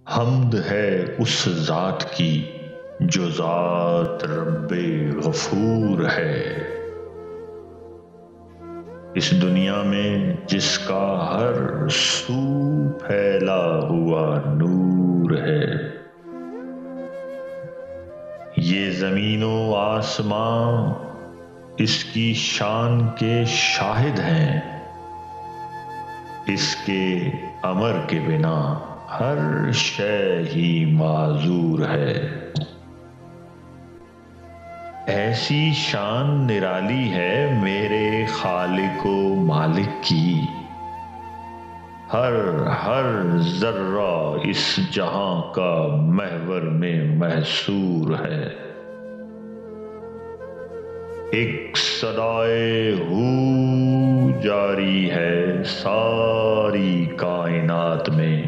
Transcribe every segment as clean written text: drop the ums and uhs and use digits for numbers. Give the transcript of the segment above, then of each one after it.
حمد ہے اس ذات کی جو ذات رب غفور ہے، اس دنیا میں جس کا ہر سو پھیلا ہوا نور ہے۔ یہ زمین و آسمان اس کی شان کے شاہد ہیں، اس کے امر کے بنا ہر شے ہی معذور ہے۔ ایسی شان نرالی ہے میرے خالق و مالک کی، ہر ذرہ اس جہاں کا محور میں محصور ہے۔ ایک صدائے ہو جاری ہے ساری کائنات میں،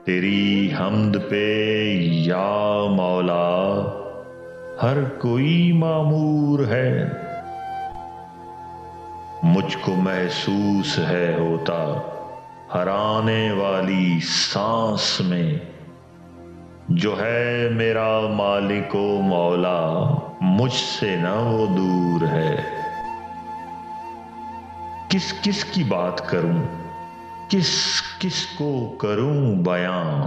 تیری حمد پہ یا مولا ہر کوئی مامور ہے۔ مجھ کو محسوس ہے ہوتا ہر آنے والی سانس میں، جو ہے میرا مالک و مولا مجھ سے نہ وہ دور ہے۔ کس کس کی بات کروں، کس کس کو کروں بیاں،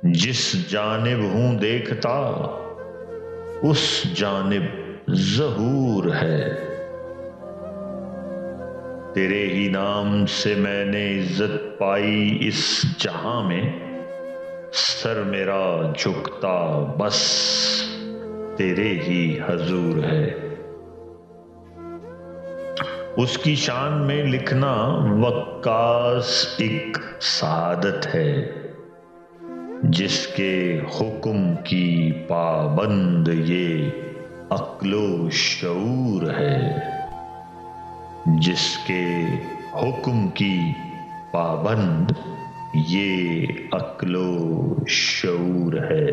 جس جانب ہوں دیکھتا اس جانب ظہور ہے۔ تیرے ہی نام سے میں نے عزت پائی اس جہاں میں، سر میرا جھکتا بس تیرے ہی حضور ہے۔ اس کی شان میں لکھنا وقاص ایک سعادت ہے، جس کے حکم کی پابند یہ عقل و شعور ہے، جس کے حکم کی پابند یہ عقل و شعور ہے۔